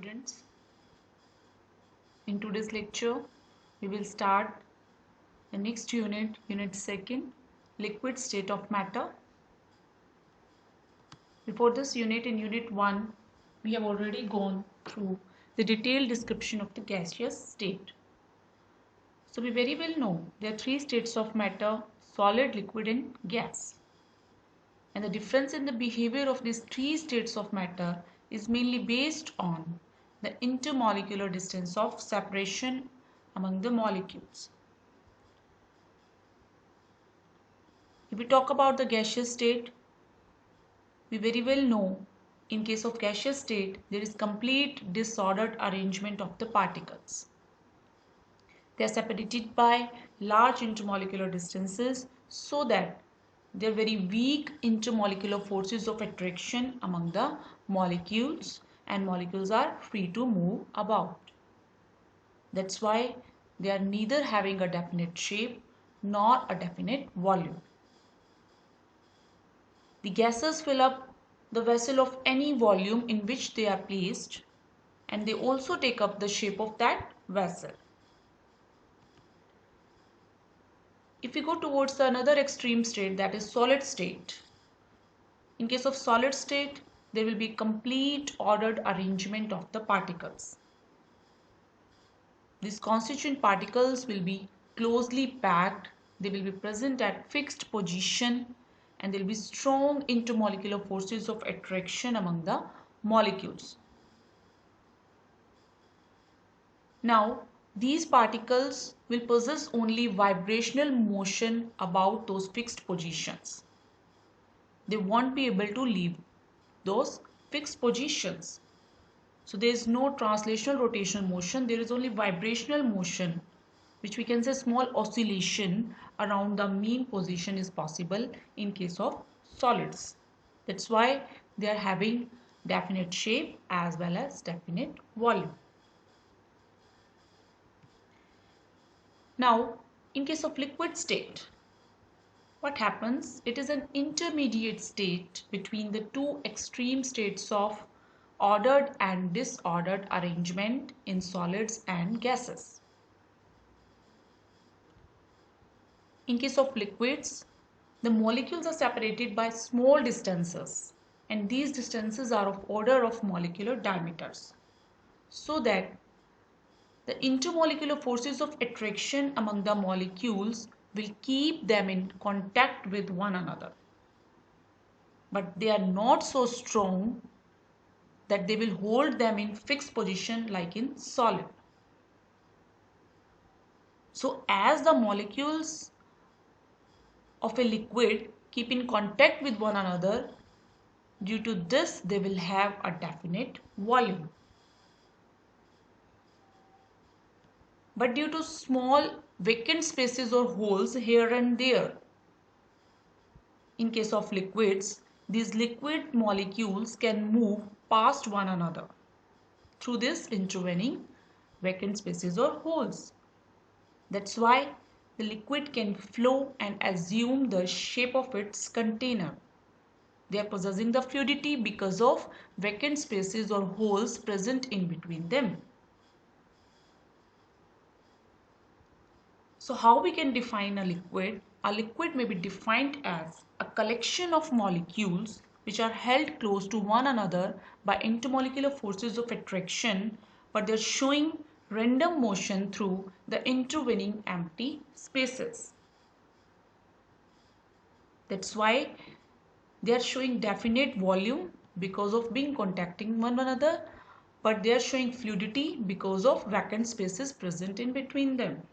students. In today's lecture, we will start the next unit, unit 2, liquid state of matter. Before this unit, in unit 1, we have already gone through the detailed description of the gaseous state. So we very well know there are 3 states of matter: solid, liquid and gas. And the difference in the behavior of these 3 states of matter is mainly based on the intermolecular distance of separation among the molecules. If we talk about the gaseous state, we very well know in case of gaseous state there is complete disordered arrangement of the particles. They are separated by large intermolecular distances so that there are very weak intermolecular forces of attraction among the molecules, and molecules are free to move about. That's why they are neither having a definite shape nor a definite volume. The gases fill up the vessel of any volume in which they are placed, and they also take up the shape of that vessel. If we go towards another extreme state, that is solid state. In case of solid state, there will be complete ordered arrangement of the particles. These constituent particles will be closely packed, they will be present at fixed position, and there will be strong intermolecular forces of attraction among the molecules. Now, these particles will possess only vibrational motion about those fixed positions. They won't be able to leave those fixed positions. So there is no translational rotational motion, there is only vibrational motion, which we can say small oscillation around the mean position is possible in case of solids. That's why they are having definite shape as well as definite volume. Now, in case of liquid state, what happens? It is an intermediate state between the two extreme states of ordered and disordered arrangement in solids and gases. In case of liquids, the molecules are separated by small distances, and these distances are of order of molecular diameters, so that the intermolecular forces of attraction among the molecules will keep them in contact with one another. But they are not so strong that they will hold them in fixed position like in solid. So as the molecules of a liquid keep in contact with one another, due to this they will have a definite volume. But due to small vacant spaces or holes here and there, in case of liquids, these liquid molecules can move past one another through this intervening vacant spaces or holes. That's why the liquid can flow and assume the shape of its container. They are possessing the fluidity because of vacant spaces or holes present in between them. So how we can define a liquid? A liquid may be defined as a collection of molecules which are held close to one another by intermolecular forces of attraction, but they are showing random motion through the intervening empty spaces. That's why they are showing definite volume because of being contacting one another, but they are showing fluidity because of vacant spaces present in between them.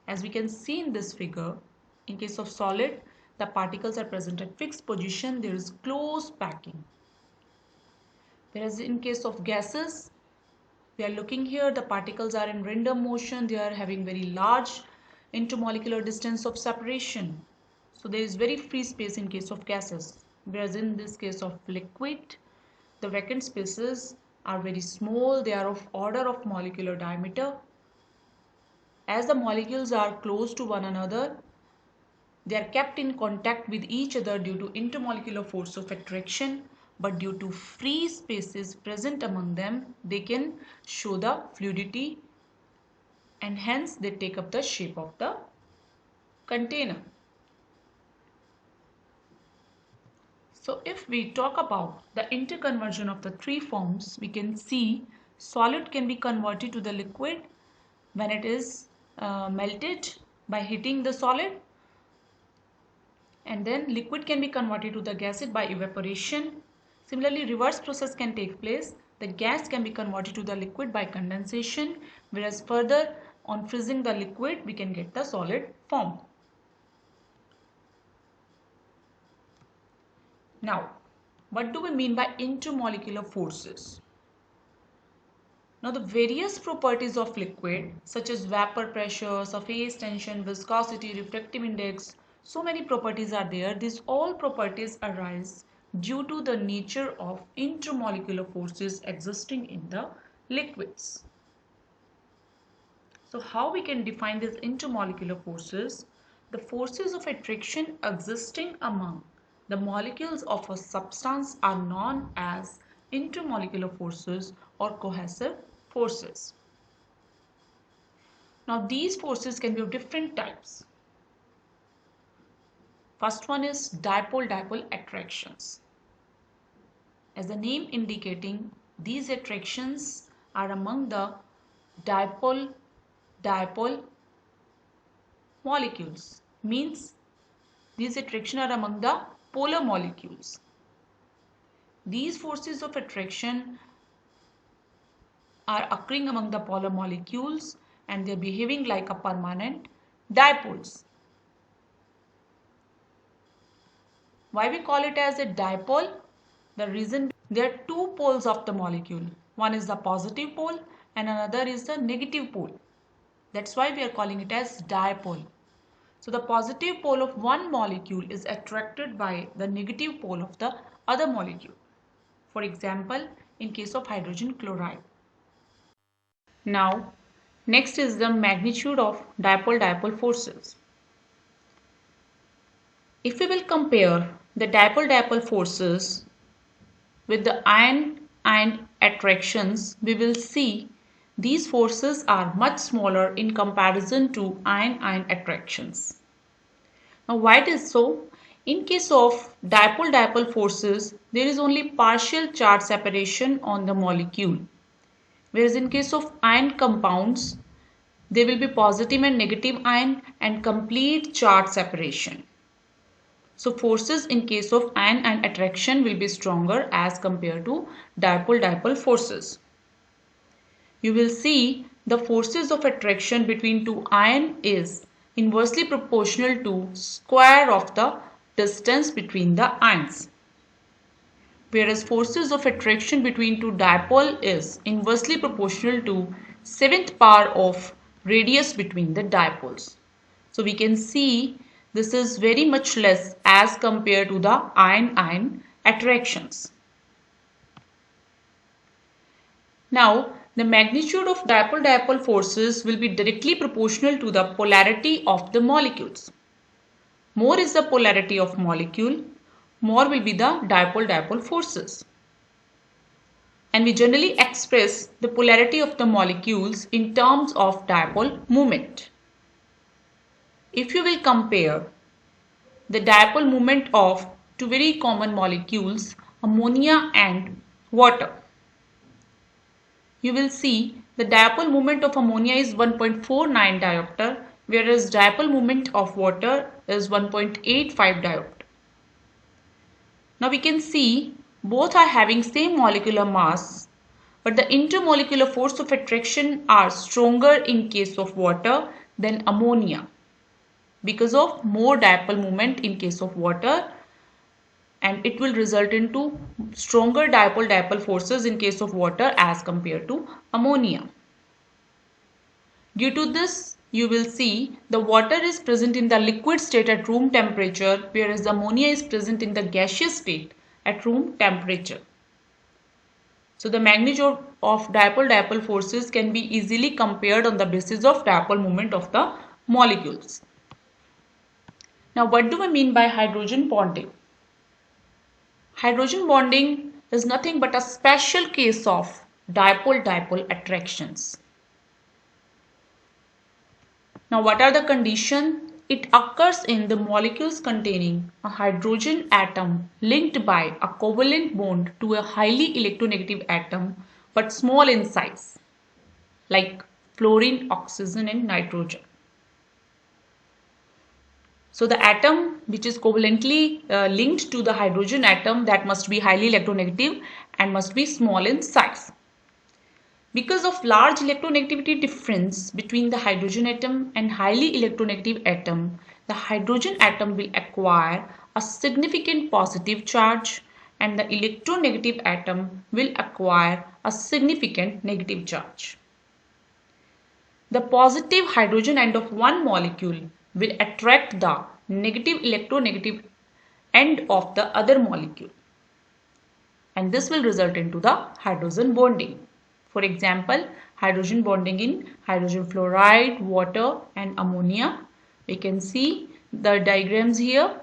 As we can see in this figure, in case of solid, the particles are present at fixed position, there is close packing. Whereas in case of gases, we are looking here, the particles are in random motion, they are having very large intermolecular distance of separation. So there is very free space in case of gases. Whereas in this case of liquid, the vacant spaces are very small, they are of order of molecular diameter. As the molecules are close to one another, they are kept in contact with each other due to intermolecular force of attraction, but due to free spaces present among them, they can show the fluidity and hence they take up the shape of the container. So if we talk about the interconversion of the three forms, we can see solid can be converted to the liquid when it is melted by heating the solid, and then liquid can be converted to the gases by evaporation. Similarly, reverse process can take place. The gas can be converted to the liquid by condensation, whereas further on freezing the liquid we can get the solid form. Now, what do we mean by intermolecular forces? Now, the various properties of liquid such as vapor pressure, surface tension, viscosity, refractive index, so many properties are there. These all properties arise due to the nature of intermolecular forces existing in the liquids. So how we can define these intermolecular forces? The forces of attraction existing among the molecules of a substance are known as intermolecular forces or cohesive forces. Now these forces can be of different types. First one is dipole-dipole attractions. As the name indicating, these attractions are among the dipole-dipole molecules. Means these attractions are among the polar molecules. These forces of attraction are occurring among the polar molecules and they are behaving like a permanent dipoles. Why we call it as a dipole? The reason, there are two poles of the molecule. One is the positive pole and another is the negative pole. That's why we are calling it as dipole. So the positive pole of one molecule is attracted by the negative pole of the other molecule. For example, in case of hydrogen chloride. Now, next is the magnitude of dipole-dipole forces. If we will compare the dipole-dipole forces with the ion-ion attractions, we will see these forces are much smaller in comparison to ion-ion attractions. Now, why it is so? In case of dipole-dipole forces, there is only partial charge separation on the molecule. Whereas in case of ion compounds, there will be positive and negative ion and complete charge separation. So forces in case of ion and attraction will be stronger as compared to dipole-dipole forces. You will see the forces of attraction between two ions is inversely proportional to square of the distance between the ions. Whereas forces of attraction between two dipole is inversely proportional to 7th power of radius between the dipoles. So we can see this is very much less as compared to the ion-ion attractions. Now, the magnitude of dipole-dipole forces will be directly proportional to the polarity of the molecules. More is the polarity of molecule, more will be the dipole-dipole forces. And we generally express the polarity of the molecules in terms of dipole moment. If you will compare the dipole moment of two very common molecules, ammonia and water, you will see the dipole moment of ammonia is 1.49 diopter, whereas dipole moment of water is 1.85 diopter. Now we can see both are having same molecular mass, but the intermolecular force of attraction are stronger in case of water than ammonia because of more dipole moment in case of water, and it will result into stronger dipole-dipole forces in case of water as compared to ammonia. Due to this, you will see the water is present in the liquid state at room temperature, whereas the ammonia is present in the gaseous state at room temperature. So the magnitude of dipole-dipole forces can be easily compared on the basis of dipole moment of the molecules. Now what do we mean by hydrogen bonding? Hydrogen bonding is nothing but a special case of dipole-dipole attractions. Now, what are the conditions? It occurs in the molecules containing a hydrogen atom linked by a covalent bond to a highly electronegative atom but small in size, like fluorine, oxygen, and nitrogen. So the atom which is covalently linked to the hydrogen atom, that must be highly electronegative and must be small in size. Because of large electronegativity difference between the hydrogen atom and highly electronegative atom, the hydrogen atom will acquire a significant positive charge and the electronegative atom will acquire a significant negative charge. The positive hydrogen end of one molecule will attract the negative electronegative end of the other molecule, and this will result into the hydrogen bonding. For example, hydrogen bonding in hydrogen fluoride, water and ammonia. We can see the diagrams here.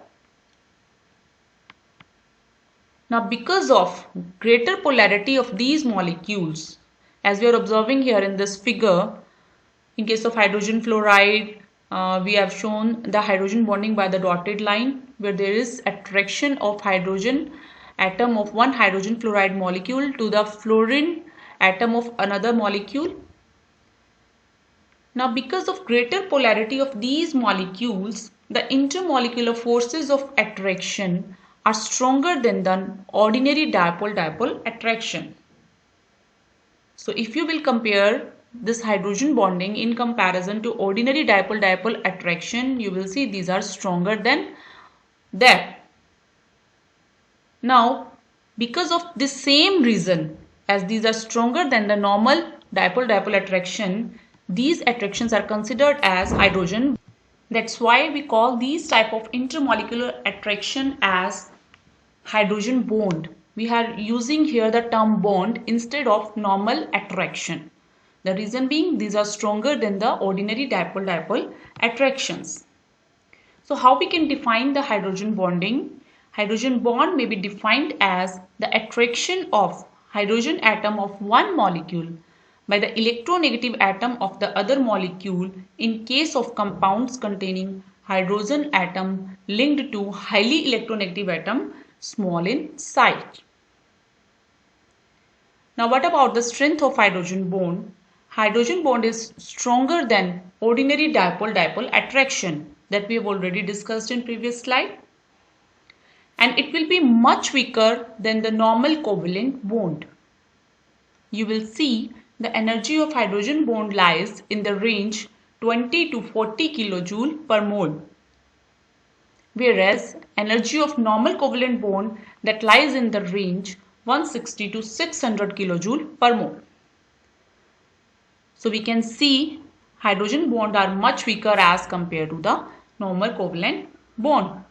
Now, because of greater polarity of these molecules, as we are observing here in this figure, in case of hydrogen fluoride, we have shown the hydrogen bonding by the dotted line, where there is attraction of hydrogen atom of one hydrogen fluoride molecule to the fluorine atom of another molecule. Now, because of greater polarity of these molecules, the intermolecular forces of attraction are stronger than the ordinary dipole-dipole attraction. So, if you will compare this hydrogen bonding in comparison to ordinary dipole-dipole attraction, you will see these are stronger than that. Now, because of the same reason, as these are stronger than the normal dipole-dipole attraction, these attractions are considered as hydrogen. That's why we call these type of intermolecular attraction as hydrogen bond. We are using here the term bond instead of normal attraction. The reason being these are stronger than the ordinary dipole-dipole attractions. So how we can define the hydrogen bonding? Hydrogen bond may be defined as the attraction of hydrogen atom of one molecule by the electronegative atom of the other molecule in case of compounds containing hydrogen atom linked to highly electronegative atom small in size. Now, what about the strength of hydrogen bond? Hydrogen bond is stronger than ordinary dipole-dipole attraction that we have already discussed in previous slide, and it will be much weaker than the normal covalent bond. You will see the energy of hydrogen bond lies in the range 20 to 40 kilojoule per mole, whereas energy of normal covalent bond that lies in the range 160 to 600 kilojoule per mole. So we can see hydrogen bond are much weaker as compared to the normal covalent bond.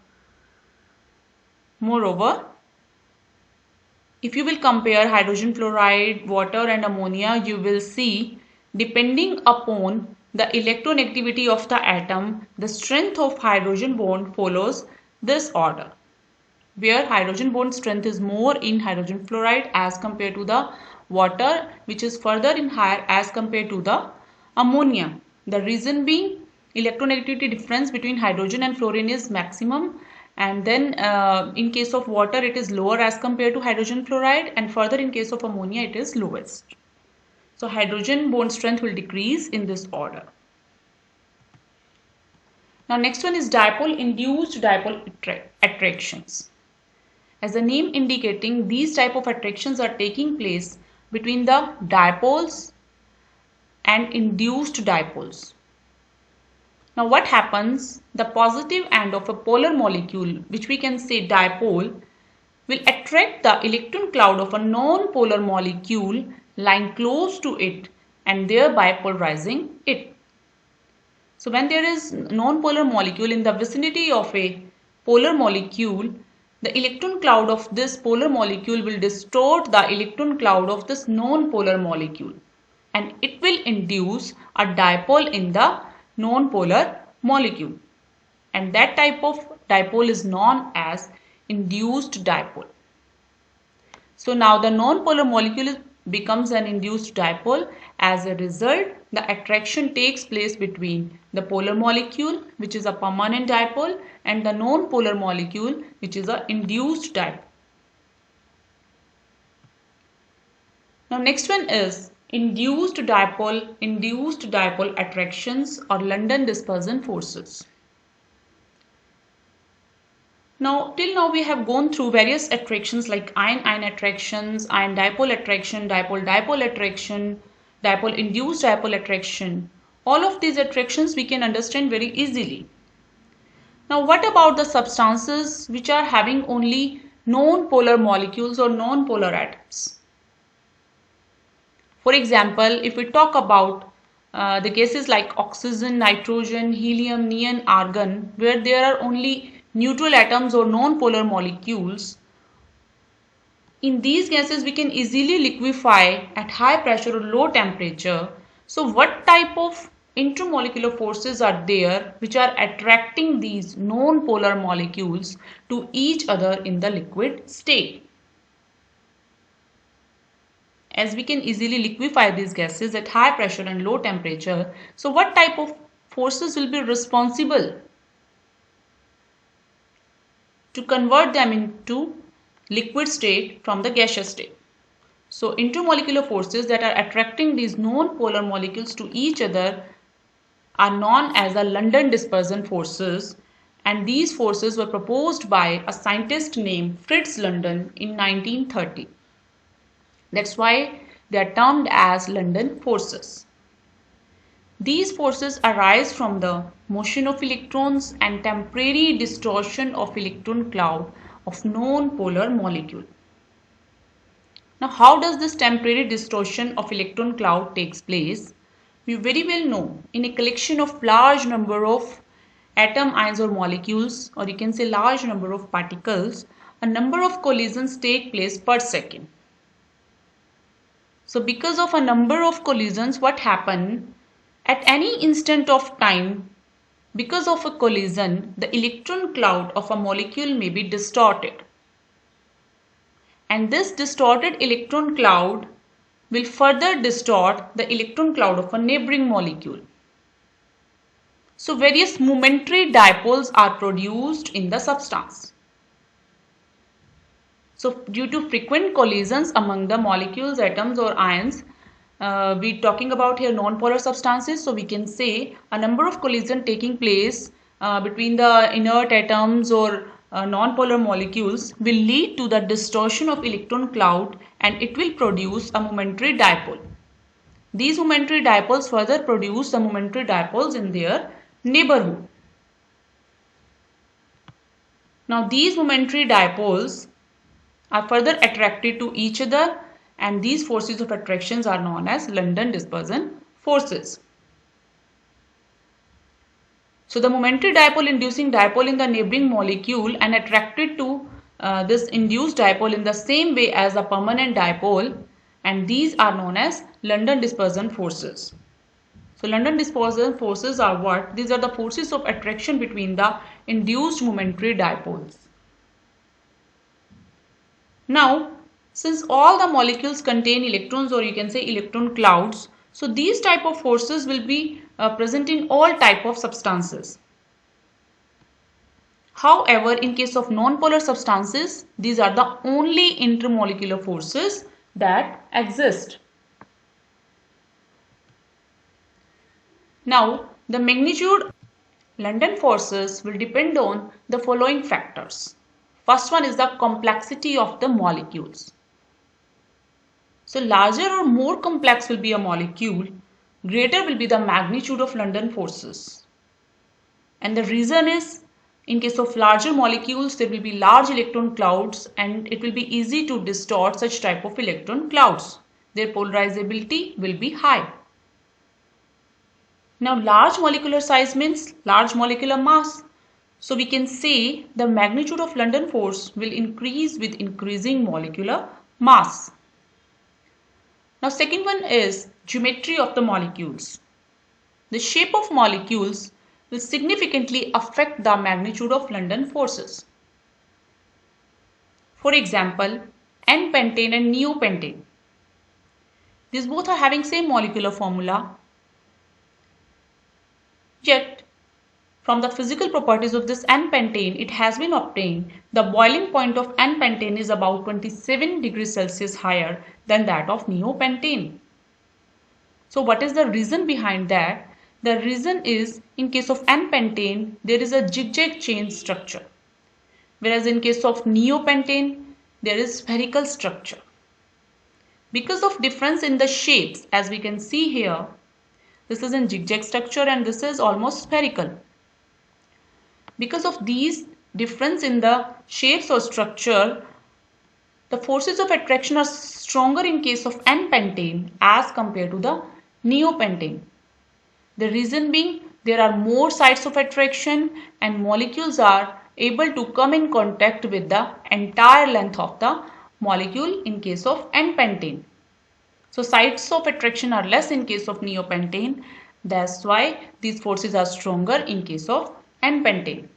Moreover, if you will compare hydrogen fluoride, water and ammonia, you will see depending upon the electronegativity of the atom, the strength of hydrogen bond follows this order, where hydrogen bond strength is more in hydrogen fluoride as compared to the water, which is further in higher as compared to the ammonia. The reason being electronegativity difference between hydrogen and fluorine is maximum, and then in case of water it is lower as compared to hydrogen fluoride, and further in case of ammonia it is lowest. So hydrogen bond strength will decrease in this order. Now next one is dipole induced dipole attractions. As the name indicating, these type of attractions are taking place between the dipoles and induced dipoles. Now what happens? The positive end of a polar molecule, which we can say dipole, will attract the electron cloud of a non-polar molecule lying close to it and thereby polarizing it. So when there is non-polar molecule in the vicinity of a polar molecule, the electron cloud of this polar molecule will distort the electron cloud of this non-polar molecule, and it will induce a dipole in the non-polar molecule, and that type of dipole is known as induced dipole. So now the non-polar molecule becomes an induced dipole. As a result, the attraction takes place between the polar molecule, which is a permanent dipole, and the non-polar molecule, which is an induced dipole. Now next one is induced dipole attractions or London dispersion forces. Now till now we have gone through various attractions like ion-ion attractions, ion-dipole attraction, dipole-dipole attraction, dipole-induced dipole attraction. All of these attractions we can understand very easily. Now what about the substances which are having only non-polar molecules or non-polar atoms? For example, if we talk about the gases like oxygen, nitrogen, helium, neon, argon, where there are only neutral atoms or non-polar molecules, in these gases we can easily liquefy at high pressure or low temperature. So what type of intermolecular forces are there which are attracting these non-polar molecules to each other in the liquid state? As we can easily liquefy these gases at high pressure and low temperature, so what type of forces will be responsible to convert them into liquid state from the gaseous state? So intermolecular forces that are attracting these non-polar molecules to each other are known as the London dispersion forces, and these forces were proposed by a scientist named Fritz London in 1930. That's why they are termed as London forces. These forces arise from the motion of electrons and temporary distortion of electron cloud of non-polar molecule. Now, how does this temporary distortion of electron cloud takes place? We very well know in a collection of large number of atom, ions or molecules, or you can say large number of particles, a number of collisions take place per second. So because of a number of collisions, what happen at any instant of time, because of a collision, the electron cloud of a molecule may be distorted. And this distorted electron cloud will further distort the electron cloud of a neighboring molecule. So various momentary dipoles are produced in the substance. So due to frequent collisions among the molecules, atoms or ions, we talking about here non-polar substances. So we can say a number of collisions taking place between the inert atoms or non-polar molecules will lead to the distortion of electron cloud, and it will produce a momentary dipole. These momentary dipoles further produce the momentary dipoles in their neighborhood. Now these momentary dipoles are further attracted to each other, and these forces of attractions are known as London dispersion forces. So the momentary dipole inducing dipole in the neighboring molecule and attracted to this induced dipole in the same way as a permanent dipole, and these are known as London dispersion forces. So London dispersion forces are what? These are the forces of attraction between the induced momentary dipoles. Now, since all the molecules contain electrons, or you can say electron clouds, so these type of forces will be present in all type of substances. However, in case of non-polar substances, these are the only intermolecular forces that exist. Now, the magnitude London forces will depend on the following factors. First one is the complexity of the molecules. So larger or more complex will be a molecule, greater will be the magnitude of London forces. And the reason is, in case of larger molecules, there will be large electron clouds, and it will be easy to distort such type of electron clouds. Their polarizability will be high. Now large molecular size means large molecular mass. So we can say the magnitude of London force will increase with increasing molecular mass. Now second one is geometry of the molecules. The shape of molecules will significantly affect the magnitude of London forces. For example, N-pentane and neopentane. These both are having same molecular formula. Yet, from the physical properties of this N-pentane, it has been obtained the boiling point of N-pentane is about 27 degrees Celsius higher than that of neopentane. So what is the reason behind that? The reason is, in case of N-pentane, there is a zigzag chain structure, whereas in case of neopentane, there is spherical structure. Because of difference in the shapes, as we can see here, this is in zigzag structure and this is almost spherical. Because of these difference in the shapes or structure, the forces of attraction are stronger in case of N-pentane as compared to the neopentane. The reason being, there are more sites of attraction and molecules are able to come in contact with the entire length of the molecule in case of N-pentane. So sites of attraction are less in case of neopentane. That's why these forces are stronger in case of N-pentane.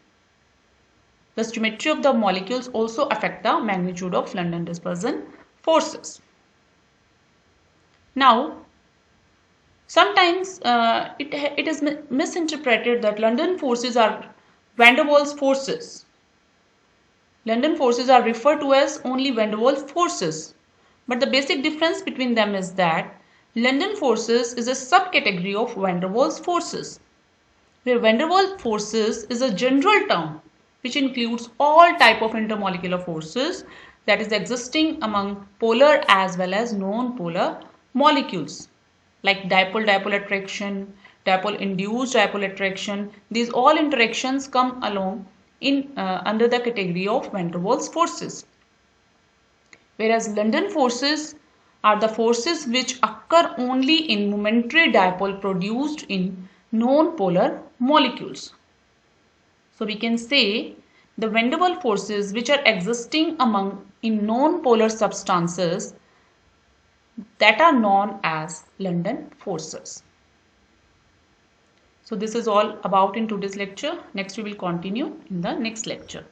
The symmetry of the molecules also affect the magnitude of London dispersion forces. Now, sometimes it is misinterpreted that London forces are van der Waals forces. London forces are referred to as only van der Waals forces. But the basic difference between them is that London forces is a subcategory of van der Waals forces, where van der Waals forces is a general term which includes all type of intermolecular forces that is existing among polar as well as non-polar molecules, like dipole-dipole attraction, dipole-induced dipole attraction. These all interactions come along in under the category of van der Waals forces. Whereas London forces are the forces which occur only in momentary dipole produced in non-polar molecules. So we can say the van der Waals forces which are existing among in non-polar substances that are known as London forces. So this is all about in today's lecture. Next we will continue in the next lecture.